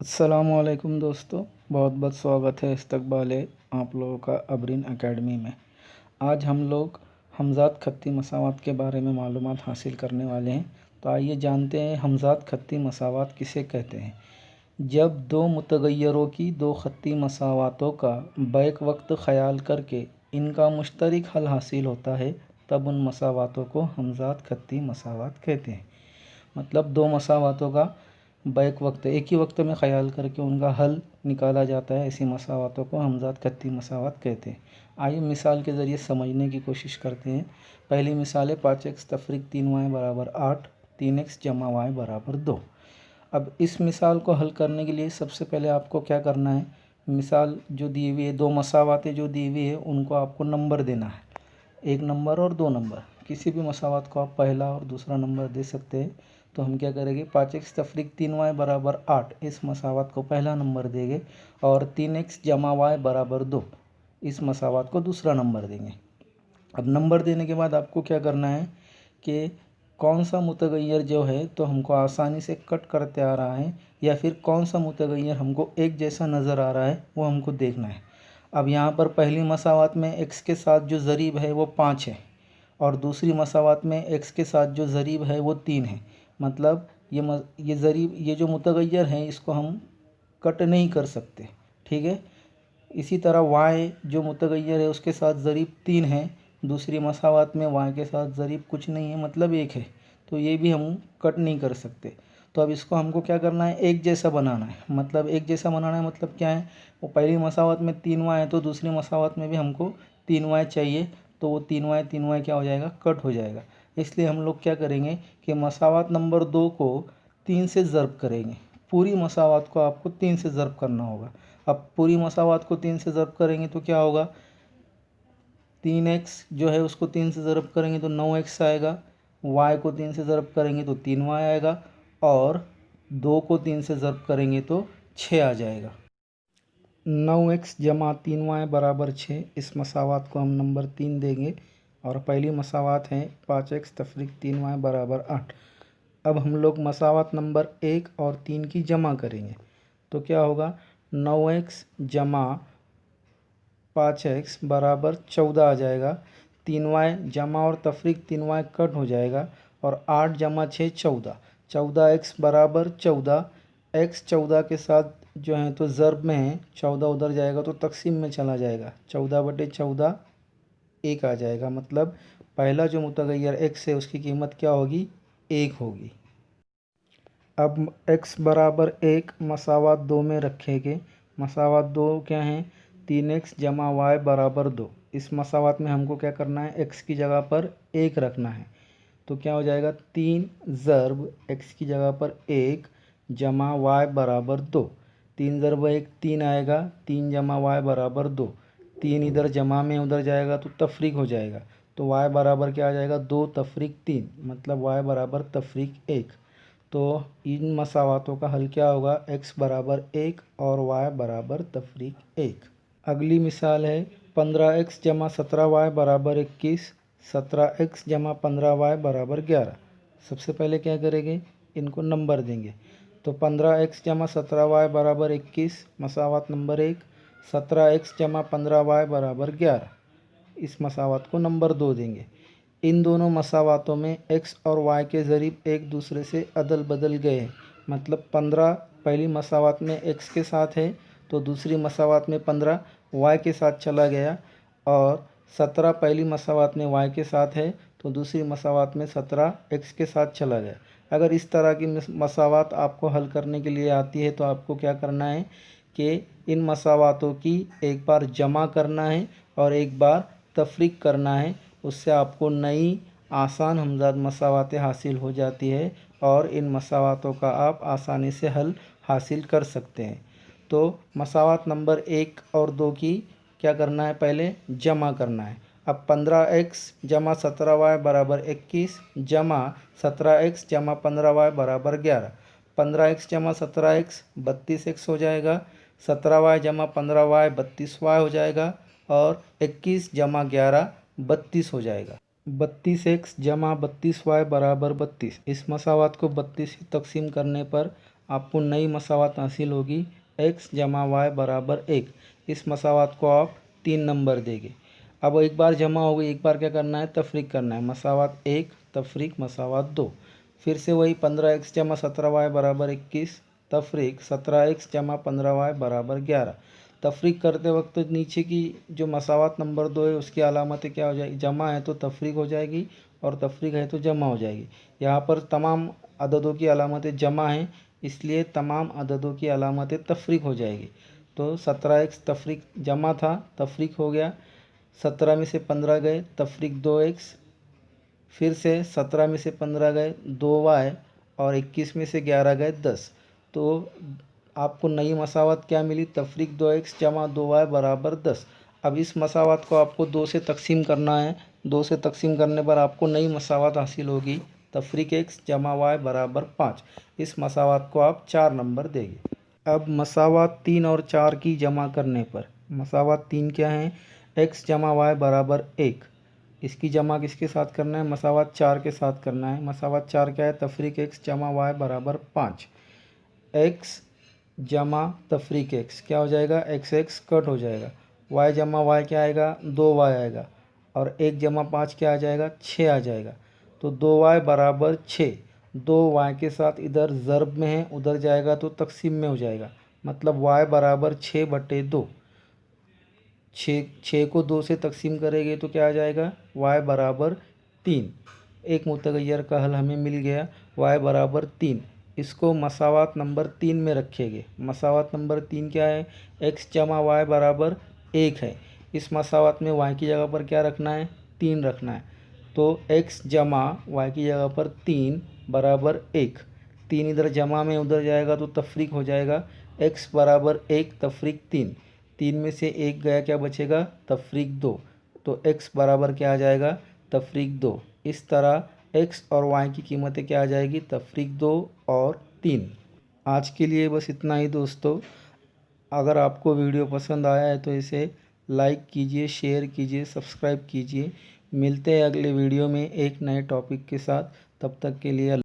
अस्सलामुअलैकुम दोस्तों, बहुत बहुत स्वागत है इस्तकबाल है आप लोगों का अबरीन एकेडमी में। आज हम लोग हमज़ात खत्ती मसावात के बारे में मालूमात हासिल करने वाले हैं। तो आइए जानते हैं हमज़ात खत्ती मसावात किसे कहते हैं। जब दो मुतगय्यरों की दो खत्ती मसावातों का बैक वक्त ख़याल करके इनका मुश्तरक हल हासिल होता है, तब उन मसावातों को हमज़ात खत्ती मसावात कहते हैं। मतलब दो मसावातों का बैक वक्त एक ही वक्त में ख़याल करके उनका हल निकाला जाता है, ऐसी मसावातों को हमज़ात खत्ती मसावात कहते हैं। आइए मिसाल के ज़रिए समझने की कोशिश करते हैं। पहली मिसाल है 5x तफरीक 3y बराबर 8, 3x जमा y बराबर 2। अब इस मिसाल को हल करने के लिए सबसे पहले आपको क्या करना है, मिसाल जो दी हुई है, दो मसावातें जो दी हुई है उनको आपको नंबर देना है, एक नंबर और दो नंबर। किसी भी मसावात को आप पहला और दूसरा नंबर दे सकते हैं। तो हम क्या करेंगे, 5x तफरीक 3y बराबर 8 इस मसावात को पहला नंबर देंगे और 3x जमा y बराबर 2 इस मसावात को दूसरा नंबर देंगे। अब नंबर देने के बाद आपको क्या करना है कि कौन सा मुतगय्यर जो है तो हमको आसानी से कट करते आ रहा है या फिर कौन सा मुतगय्यर हमको एक जैसा नज़र आ रहा है, वो हमको देखना है। अब यहाँ पर पहली मसावात में x के साथ जो ज़रीब है वो 5 है और दूसरी मसावात में x के साथ जो ज़रीब है वो 3 है। मतलब ये ज़रीब, ये जो मुतगय्यर है इसको हम कट नहीं कर सकते, ठीक है। इसी तरह y जो मुतगय्यर है उसके साथ ज़रीब 3 है, दूसरी मसावात में y के साथ ज़रीब कुछ नहीं है, मतलब 1 है, तो ये भी हम कट नहीं कर सकते। तो अब इसको हमको क्या करना है, एक जैसा बनाना है। मतलब एक जैसा बनाना है मतलब क्या है, वो पहली मसावत में 3y है तो दूसरी मसावत में भी हमको 3y चाहिए, तो वो 3y क्या हो जाएगा, कट हो जाएगा। इसलिए हम लोग क्या करेंगे कि मसावत नंबर 2 को 3 से ज़र्ब करेंगे। पूरी मसावत को आपको 3 से ज़र्ब करना होगा। अब पूरी मसावत को 3 से ज़र्ब करेंगे तो क्या होगा, 3x जो है उसको 3 से ज़र्ब करेंगे तो 9x आएगा, y को 3 से ज़र्ब करेंगे तो 3y आएगा और 2 को 3 से ज़र्ब करेंगे तो 6 आ जाएगा। 9x जमा 3y बराबर 6 इस मसावात को हम नंबर 3 देंगे और पहली मसावात है 5x तफरीक 3y बराबर 8। अब हम लोग मसावात नंबर 1 और 3 की जमा करेंगे तो क्या होगा, 9x जमा 5x बराबर 14 आ जाएगा। 3y जमा और तफरीक 3y कट हो जाएगा और 8 जमा 6 14, 14x बराबर 14। x 14 के साथ जो है तो ज़र्ब में है, 14 उधर जाएगा तो तकसीम में चला जाएगा, 14/14 1 आ जाएगा। मतलब पहला जो मुतगय्यर x है उसकी कीमत क्या होगी, 1 होगी। अब x बराबर 1 मसावात 2 में रखेंगे। मसावात 2 क्या है, 3x जमा y बराबर 2। इस मसावात में हमको क्या करना है, x की जगह पर 1 रखना है। तो क्या हो जाएगा, 3 ज़र्ब x की जगह पर 1 जमा y बराबर 2। 3 ज़र्ब 1 3 आएगा, 3 जमा y बराबर 2। 3 इधर जमा में उधर जाएगा तो तफरीक हो जाएगा, तो y बराबर क्या आ जाएगा, 2 तफरीक 3, मतलब y बराबर तफरीक 1। तो इन मसावातों का हल क्या होगा, x बराबर 1 और y बराबर तफरीक 1। अगली मिसाल है 15x जमा 17y बराबर 21, 17x जमा 15y बराबर 11। सबसे पहले क्या करेंगे, इनको नंबर देंगे। तो 15x जमा 17y बराबर 21 मसावात नंबर 1, 17x जमा 15y बराबर 11 इस मसावात को नंबर 2 देंगे। इन दोनों मसावातों में x और y के ज़रीब एक दूसरे से अदल बदल गए हैं। मतलब 15 पहली मसावात में x के साथ है तो दूसरी मसावात में 15 y के साथ चला गया, और 17 पहली मसावात में y के साथ है तो दूसरी मसावात में 17 x के साथ चला गया। अगर इस तरह की मसावात आपको हल करने के लिए आती है तो आपको क्या करना है कि इन मसावातों की एक बार जमा करना है और एक बार तफरीक करना है। उससे आपको नई आसान हमज़ात मसावातें हासिल हो जाती है और इन मसावातों का आप आसानी से हल हासिल कर सकते हैं। तो मसावात नंबर 1 और 2 की क्या करना है, पहले जमा करना है। अब 15x जमा 17y बराबर 21 जमा 17x जमा 15y बराबर 11। 15x जमा 17x 32x हो जाएगा, 17y जमा 15y 32y हो जाएगा और 21 जमा 11 32 हो जाएगा। 32x जमा 32y बराबर 32। इस मसावात को 32 से तकसीम करने पर आपको नई मसावत हासिल होगी x जमा y बराबर 1। इस मसावत को आप 3 नंबर देंगे। अब एक बार जमा हो गई, एक बार क्या करना है, तफरीक करना है। मसावत 1 तफरीक मसावत 2। फिर से वही 15x जमा 17y बराबर 21 तफरीक 17x जमा 15y बराबर 11। तफरीक करते वक्त नीचे की जो मसावत नंबर 2 है उसकी अलामतें क्या हो जाएगी, जमा है तो तफरीक हो जाएगी और तफरीक है तो जमा हो जाएगी। यहाँ पर तमाम अददों की अलामतें जमा हैं, इसलिए तमाम अददों की अलामतें तफरीक हो जाएगी। तो 17x तफरीक जमा था, तफरीक हो गया। 17 में से 15 गए, तफरीक 2x। फिर से 17 में से 15 गए 2y और 21 में से 11 गए 10। तो आपको नई मसावत क्या मिली, तफरीक 2x जमा 2y बराबर 10। अब इस मसावत को आपको 2 से तकसीम करना है। 2 से तकसीम करने पर आपको नई मसावत हासिल होगी, तफरीक x जमा y बराबर 5। इस मसावत को आप 4 नंबर देंगे। अब मसावत 3 और 4 की जमा करने पर, मसावत 3 क्या है, x जमा y बराबर 1। इसकी जमा किसके साथ करना है, मसावत 4 के साथ करना है। मसावत 4 क्या है, तफरीक x जमा y बराबर 5। x जमा तफरीक x क्या हो जाएगा, x कट हो जाएगा। y जमा y क्या आएगा, 2y आएगा। और 1 जमा 5 क्या आ जाएगा, 6 आ जाएगा। तो 2y बराबर 6। 2y के साथ इधर ज़र्ब में है, उधर जाएगा तो तकसीम में हो जाएगा। मतलब y बराबर 6/2। 6 को 2 से तकसीम करेंगे तो क्या आ जाएगा, y बराबर 3। एक मुतगय्यर का हल हमें मिल गया, y बराबर 3। इसको मसावत नंबर 3 में रखेंगे। मसावत नंबर 3 क्या है, x जमा y बराबर 1 है। इस मसावत में y की जगह पर क्या रखना है, 3 रखना है। तो x जमा y की जगह पर 3 बराबर 1। 3 इधर जमा में उधर जाएगा तो तफरीक हो जाएगा। x बराबर 1 तफरीक 3। 3 में से 1 गया, क्या बचेगा, तफरीक 2। तो x बराबर क्या आ जाएगा, तफरीक 2। इस तरह x और y की कीमतें क्या आ जाएगी, तफरीक 2 और 3। आज के लिए बस इतना ही दोस्तों। अगर आपको वीडियो पसंद आया है तो इसे लाइक कीजिए, शेयर कीजिए, सब्सक्राइब कीजिए। मिलते हैं अगले वीडियो में एक नए टॉपिक के साथ। तब तक के लिए